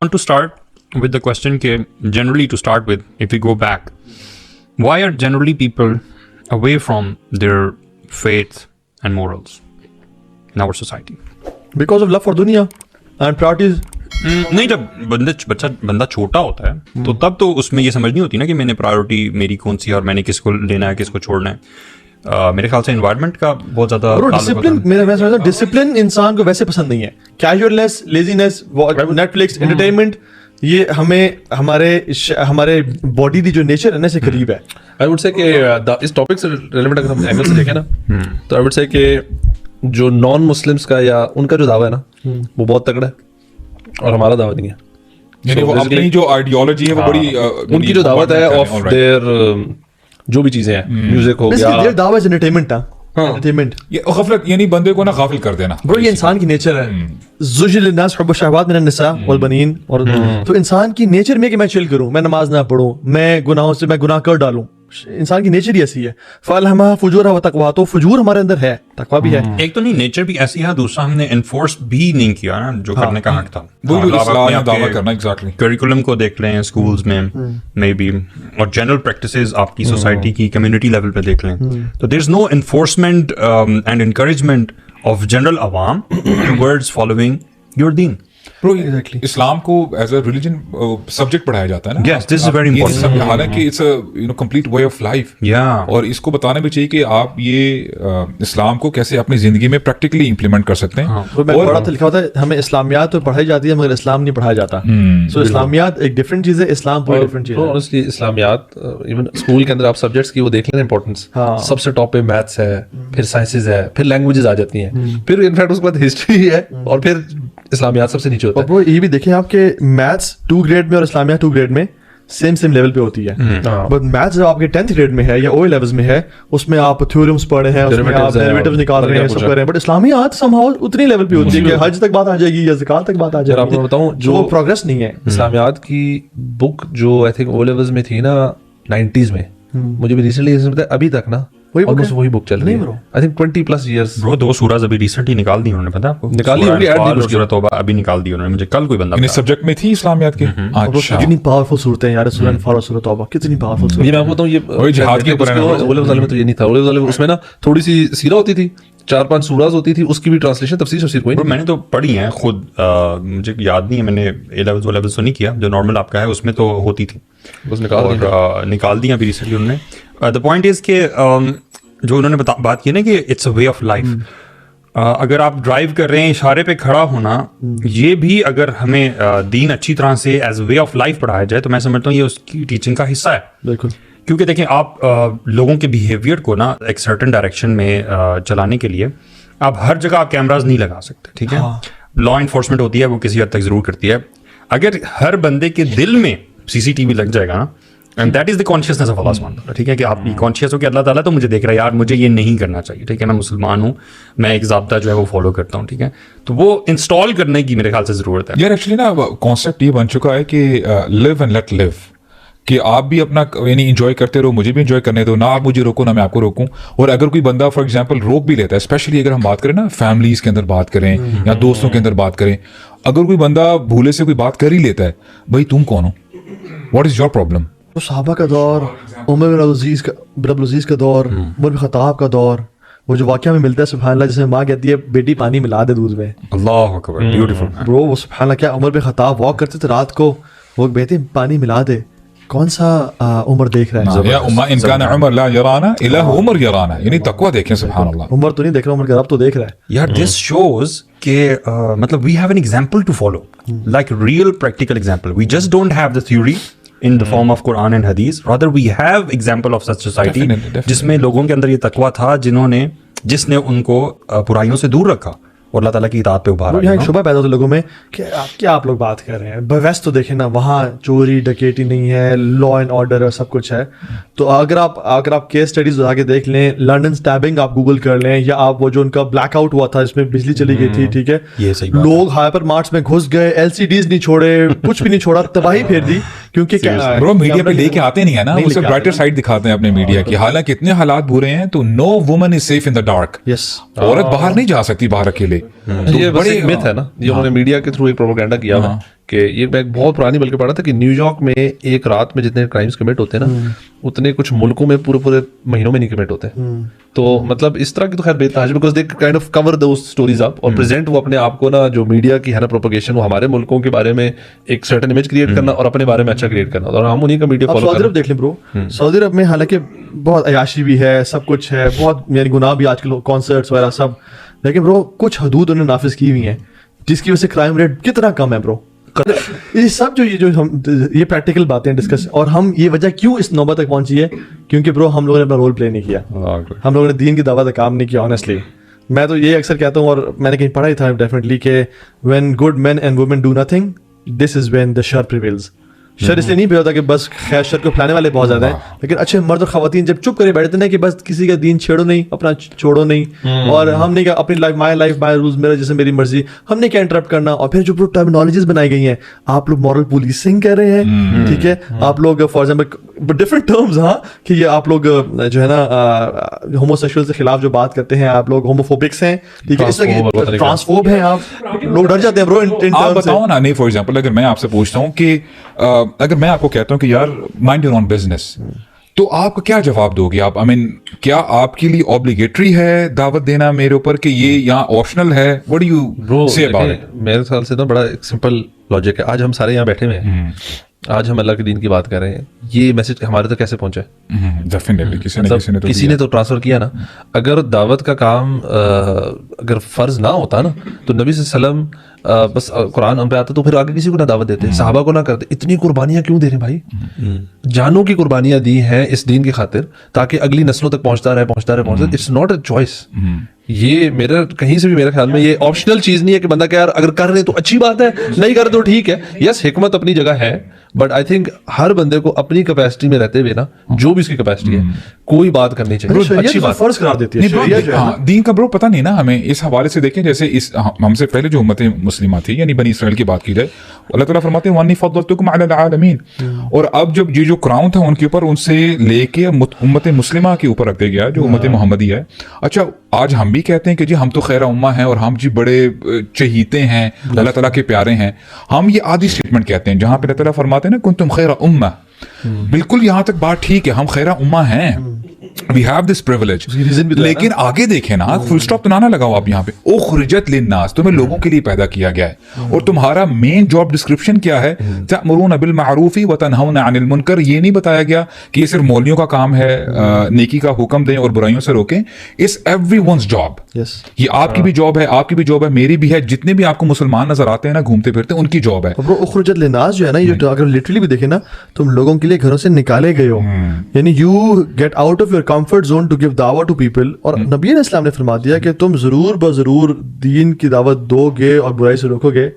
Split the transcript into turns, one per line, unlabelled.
want to start with the question ke generally to start with, if we go back, why are generally people away from their faith and morals in our society?
Because of love for dunya and priorities.
نہیں جب بندہ چھوٹا ہوتا ہے تو تب تو اس میں یہ سمجھ نہیں ہوتی نا کہ میں نے پرائیورٹی میری کون سی ہے اور میں نے کس کو لینا ہے کس کو چھوڑنا ہے. میرے خیال سے انوائرمنٹ کا بہت زیادہ
ڈسپلن انسان کو ویسے پسند نہیں ہے. کیجولنس, لیزینس, نیٹ فلکس, انٹرٹینمنٹ, یہ ہمیں ہمارے باڈی کی جو نیچر ہے نا سے قریب ہے.
آئی ووڈ سے کہ اس ٹاپک سے ریلیونٹ اگر ہم اینگل سے دیکھیں نا تو آئی ووڈ سے کہ جو نان مسلمس کا یا ان کا جو دعویٰ ہے نا وہ بہت تگڑا ہے اور ہمارا دعویٰ نہیں ہے.
یعنی وہ اپنی جو آئیڈیالوجی ہے وہ بڑی
ان کی جو دعوت ہے آف دیئر جو بھی چیزیں ہیں, میوزک ہو گیا,
دعوت انٹرٹینمنٹ انٹرٹینمنٹ
غفلت, یعنی بندے کو نا غافل کر دینا.
برو یہ انسان کی نیچر ہے. زجل الناس حب الشہوات من النساء والبنین. اور تو انسان کی نیچر میں کہ میں چل کروں, میں نماز نہ پڑھوں, میں گناہوں سے میں گناہ کر ڈالوں. انسان کی نیچر ہی ایسی ہے. فَأَلْهَمَهَا فُجُورَهَا وَتَقْوَاهَا, تو فجور ہمارے اندر ہے, تقویٰ بھی ہے.
ایک تو نہیں نیچر بھی ایسی ہے, دوسرا ہم نے انفورس بھی نہیں کیا نا جو کرنے کا حق تھا.
وہ جو اصلاح دعویٰ کرنا ایگزیکٹلی
کریکولم کو دیکھ لیں اسکولز میں مے بی, اور جنرل پریکٹسز آپ کی سوسائٹی کی کمیونٹی لیول پہ دیکھ لیں تو there is no enforcement and encouragement of general عوام ٹوورڈز فالوئنگ یور دین.
اسلام کو ایز اے ریلیجن سبجیکٹ پڑھایا جاتا ہے نا.
Yes, this is very important.
حالانکہ it's a complete way of life. اور اس کو بتانا بھی چاہیے کہ آپ یہ اسلام کو کیسے اپنی زندگی میں پریکٹیکلی امپلیمنٹ کر سکتے ہیں.
میں پڑھا تھا لکھا ہوتا ہے ہمیں اسلامیات تو پڑھائی جاتی ہے مگر اسلام نہیں پڑھایا جاتا. سو اسلامیات ایک ڈفرینٹ چیز ہے, اسلام پوری ڈفرینٹ چیز ہے.
آنیسٹلی اسلامیات ایون اسکول کے اندر آپ سبجیکٹس کی وہ دیکھ لیں امپورٹنس, سب سے ٹاپ پہ میتھس ہے, پھر سائنسز ہے, پھر لینگویجز آ جاتی ہیں, پھر انفیکٹ اس کے بعد ہسٹری ہے, اور پھر اسلامیات سب سے نیچے ہوتا ہے.
اور یہ بھی دیکھیں آپ کے میتھس 2 گریڈ میں اور اسلامیات 2 گریڈ میں سیم لیول پہ ہوتی ہے. بٹ میتھس جب آپ کے 10th گریڈ میں ہے یا او لیولز میں ہے, اس میں آپ تھیورمز پڑھ رہے ہیں, اس میں آپ ڈیریویٹیوز نکال رہے ہیں, سب کر رہے ہیں. بٹ اسلامیات سمہاؤ اتنی لیول پہ ہوتی ہے کہ حج تک بات آ جائے گی یا زکات تک بات آ جائے گی.
آپ کو بتاؤں جو
پروگرس نہیں ہے.
اسلامیات کی بک جو آئی تھنک او لیولز میں تھی نا 90s میں, مجھے بھی ریسنٹلی ابھی تک نا وہی بک چل رہی ہے. I think 20+ years.
برو 2 سورہ ابھی ریسنٹلی نکال دی انہوں نے, پتہ آپ کو
نکالی ہوگی
سورہ توبہ ابھی نکال دی انہوں نے. مجھے کل کوئی بندہ
سبجیکٹ میں تھی اسلامیات کے.
کتنی پاورفل صورتیں ہیں یار, سورہ انفال اور سورہ توبہ کتنی پاورفل صورت.
یہ میں آپ کو بتاؤں یہ
جہاد کے اوپر
میں تو یہ نہیں تھا. اس میں نا تھوڑی سی سیرہ ہوتی تھی, 4-5 سورات ہوتی تھی, اس کی بھی ٹرانسلیشن تفسیر کوئی نہیں.
میں نے تو پڑھی ہیں خود, مجھے یاد نہیں ہے, میں نے اے لیولز او لیولز تو نہیں کیا, جو نارمل آپ کا ہے اس میں تو ہوتی تھی,
بس
نکال دی ابھی ریسنٹلی انہوں نے. دا پوائنٹ از کہ جو انہوں نے بات کی نا کہ it's a way of life. اگر آپ ڈرائیو کر رہے ہیں اشارے پہ کھڑا ہونا, یہ بھی اگر ہمیں دین اچھی طرح سے as a way of life پڑھایا جائے تو میں سمجھتا ہوں یہ اس کی ٹیچنگ کا حصہ ہے.
بالکل,
کیونکہ دیکھیں آپ لوگوں کے بیہیویئر کو نا ایک سرٹن ڈائریکشن میں چلانے کے لیے آپ ہر جگہ آپ کیمراز نہیں لگا سکتے. ٹھیک ہے, لا انفورسمنٹ ہوتی ہے وہ کسی حد تک ضرور کرتی ہے. اگر ہر بندے کے دل میں CCTV لگ جائے گا نا, and that is the consciousness of Allah سبحانہ وتعالی. ٹھیک ہے, کہ آپ کانشیس ہو کہ اللہ تعالیٰ تو مجھے دیکھ رہا ہے یار, مجھے یہ نہیں کرنا چاہیے. ٹھیک ہے, میں مسلمان ہوں, میں ایک ضابطہ جو ہے وہ فالو کرتا ہوں. ٹھیک ہے, تو وہ انسٹال کرنے کی میرے خیال سے ضرورت ہے.
یار ایکچولی نا کانسیپٹ یہ بن چکا ہے کہ لیو اینڈ لیٹ لیو, کہ آپ بھی اپنا یعنی انجوائے کرتے رہو, مجھے بھی انجوائے کرنے دو, نہ آپ مجھے روکو نہ میں آپ کو روکوں. اور اگر کوئی بندہ فار ایگزامپل روک بھی لیتا ہے, اسپیشلی اگر ہم بات کریں نا فیملیز کے اندر بات کریں یا دوستوں کے اندر بات کریں, اگر کوئی بندہ بھولے سے کوئی بات کر ہی لیتا ہے, بھائی تم کون ہو, واٹ از یور پرابلم.
تو صحابہ کا دور, عمر بن عبدالعزیز کا دور, عمر بن خطاب کا دور, وہ جو واقعہ میں ملتا ہے سبحان اللہ, جس میں ماں کہتی ہے بیٹی پانی ملا دے دودھ میں.
اللہ اکبر, بیوٹیفل
برو. وہ سبحان اللہ, کیا عمر بن خطاب واک کرتے تھے رات کو, وہ بیٹے پانی ملا دے. کون سا عمر دیکھ رہا ہے,
ان کان عمر لا یرانا الہ عمر یرانا, یعنی تقویٰ دیکھیں. سبحان اللہ,
عمر تو نہیں دیکھ رہا, عمر کا رب تو دیکھ رہا ہے.
یار دس شوز کہ مطلب we have an example to follow, like real practical example. We just don't have the theory in the form of Quran and Hadith, rather we have example of such society جس میں لوگوں کے اندر یہ تقویٰ تھا, جس نے ان کو برائیوں سے دور رکھا اور اللہ تعالیٰ کی اطاعت پہ ابھارا.
یہاں ایک شبہ پیدا ہوتا ہے لوگوں میں کہ کیا آپ لوگ بات کر رہے ہیں, ویسٹ تو دیکھیں نا, وہاں چوری ڈکیٹی نہیں ہے, لا اینڈ آرڈر سب کچھ ہے. تو اگر آپ کیس اسٹڈیز آ کے دیکھ لیں, لنڈن اسٹیبنگ آپ گوگل کر لیں, یا آپ وہ جو ان کا بلیک آؤٹ ہوا تھا جس میں بجلی چلی گئی تھی, ٹھیک ہے, لوگ ہائپر مارٹس میں گھس گئے, LCDs نہیں چھوڑے, کچھ بھی نہیں چھوڑا, تباہی پھیر دی. کیونکہ
برو میڈیا پہ لے کے آتے نہیں ہے نا, وہ برائٹر سائڈ دکھاتے ہیں اپنے میڈیا کی. حالانکہ اتنے حالات برے ہیں تو no woman is safe in the dark. عورت باہر نہیں جا سکتی باہر اکیلے.
یہ بڑی مت ہے نا, یہ انہوں نے میڈیا کے تھرو ایک پروپیگنڈا کیا ہوا کہ یہ میں بہت پرانی بلکہ پڑھا تھا کہ نیو یارک میں ایک رات میں جتنے کرائمز کمٹ ہوتے ہیں نا اتنے کچھ ملکوں میں پورے مہینوں میں نہیں کمٹ ہوتے. تو مطلب اس طرح کی تو خیر بے تحاشا because they kind of cover those stories up اور پریزنٹ وہ اپنے آپ کو نا جو میڈیا کی ہے نا پروپیگیشن وہ ہمارے ملکوں کے بارے میں ایک سرٹن امیج کریٹ کرنا اور اپنے بارے میں اچھا کریٹ کرنا اور ہم انہیں کا میڈیا فالو
سعودی عرب دیکھ لیں برو, سعودی عرب میں حالانکہ بہت عیاشی بھی ہے, سب کچھ ہے, بہت یعنی گناہ بھی آج کل کانسرٹس وغیرہ سب, لیکن برو کچھ حدود انہوں نے نافذ کی ہوئی ہیں جس کی وجہ سے کرائم ریٹ کتنا کم ہے برو. یہ سب جو ہم یہ پریکٹیکل باتیں ڈسکس, اور ہم یہ وجہ کیوں اس نوبت تک پہنچی ہے کیونکہ برو ہم لوگوں نے اپنا رول پلے نہیں کیا, ہم لوگوں نے دین کی دعوت کا کام نہیں کیا. آنیسٹلی میں تو یہ اکثر کہتا ہوں اور میں نے کہیں پڑھا ہی تھا ڈیفینیٹلی کہ when good men and women do nothing this is when the شر پریویلز. شر اس لیے نہیں ہوتا کہ بس خیر شر کو پھیلانے والے بہت زیادہ ہیں, لیکن اچھے مرد اور خواتین جب چپ کرے بیٹھتے ہیں کہ بس کسی کا دین چھیڑو نہیں, اپنا چھوڑو نہیں, اور ہم نے کیا اپنی لائف مائی رولز میرا جیسے میری مرضی, ہم نے کیا انٹرپٹ کرنا. اور پھر جو ٹرمینالوجیز بنائی گئی ہیں, آپ لوگ مورل پولیسنگ کہہ رہے ہیں, ٹھیک ہے, آپ لوگ فار ایگزامپل ڈفرنٹ ٹرمز, ہاں کہ یہ آپ لوگ جو ہے نا ہومو سیکشول کے خلاف جو بات کرتے ہیں, آپ لوگ ہوموفوبکس ہیں, ٹھیک ہے, اس طرح ٹرانسفوب ہیں, آپ لوگ ڈر جاتے ہیں برو.
آپ بتاؤ نا, نہیں فار ایگزامپل اگر میں آپ سے پوچھتا ہوں کہ اگر میں آپ کو کہتا ہوں کہ یار مائنڈ یور اون بزنس, تو آپ کو کیا جواب دو گے آپ؟ آئی مین کیا آپ کے لیے اوبلیگیٹری ہے دعوت دینا میرے اوپر کہ یہ یہاں آپشنل ہے؟ واٹ ڈو یو سے اباؤٹ اٹ؟
میرے خیال سے نا بڑا ایک سمپل لاجک ہے. آج ہم سارے یہاں بیٹھے ہوئے ہیں, آج ہم اللہ کے دین کی بات کر رہے ہیں, یہ میسج ہمارے تک کیسے پہنچا ہے؟ کسی نے تو ٹرانسفر کیا نا. اگر دعوت کا کام اگر فرض نہ ہوتا نا تو نبی صلی اللہ علیہ وسلم بس قرآن ہم پہ آتا تو پھر آگے کسی کو نہ دعوت دیتے, صحابہ کو نہ کرتے. اتنی قربانیاں کیوں دے رہے ہیں بھائی؟ جانوں کی قربانیاں دی ہیں اس دین کی خاطر تاکہ اگلی نسلوں تک پہنچتا رہے. It's not a choice. یہ میرا کہیں سے بھی میرے خیال میں یہ آپشنل چیز نہیں ہے کہ بندہ کہ یار اگر کر رہے تو اچھی بات ہے, نہیں کر رہے تو ٹھیک ہے. یس حکمت اپنی جگہ ہے, بٹ آئی تھنک ہر بندے کو اپنی کیپیسٹی میں رہتے ہوئے نا جو بھی اس کی کیپیسٹی ہے کوئی بات کرنی چاہیے. اچھی بات
فرض قرار دیتی ہے
دین کا برو. پتہ نہیں نا ہمیں اس حوالے سے دیکھیں, جیسے اس ہم سے پہلے جو امت مسلمہ تھی یعنی بنی اسرائیل کی بات کی جائے, اللہ تعالیٰ فرماتے ہیں وَأَنِّي فَضَّلْتُكُمْ عَلَى الْعَالَمِينَ. اور اب جب یہ جو کراؤن تھا ان کے اوپر, ان سے لے کے امت مسلمہ کے اوپر رکھ دیا گیا جو امت محمدی ہے. اچھا آج ہم بھی کہتے ہیں کہ جی ہم تو خیر امہ ہیں اور ہم جی بڑے چہیتے ہیں, اللہ تعالیٰ کے پیارے ہیں. ہم یہ آدھی اسٹیٹمنٹ کہتے ہیں جہاں پہ اللہ تعالیٰ فرماتے ہیں نا کنتم خیر امہ. بالکل یہاں تک بات ٹھیک ہے, ہم خیر امہ ہیں, we have this privilege. لیکن آگے دیکھیں نا, فل اسٹاپ تو نہ لگاؤ آپ یہاں پہ. اخرجت للناس, تمہیں لوگوں کے لیے پیدا کیا گیا ہے, اور تمہارا مین جاب ڈسکرپشن کیا ہے؟ تأمرون بالمعروف وتنہون عن المنکر. یہ نہیں بتایا گیا کہ یہ صرف مولویوں کا کام ہے نیکی کا حکم دیں اور برائیوں سے روکیں. It's everyone's job. یہ آپ کی بھی جاب ہے, آپ کی بھی جاب ہے, میری بھی ہے, جتنے بھی آپ کو مسلمان نظر آتے ہیں نا گھومتے پھرتے ان کی جاب ہے.
اخرجت للناس جو ہے نا, یہ اگر لٹرلی بھی دیکھیں نا, تم لوگوں کے لیے گھروں سے نکالے گئے ہو, یعنی you get out of your comfort zone to give دعوت ٹو پیپل. اور نبی علیہ السلام نے فرما دیا کہ تم ضرور بضرور دین کی دعوت دو گے اور برائی سے روکو گے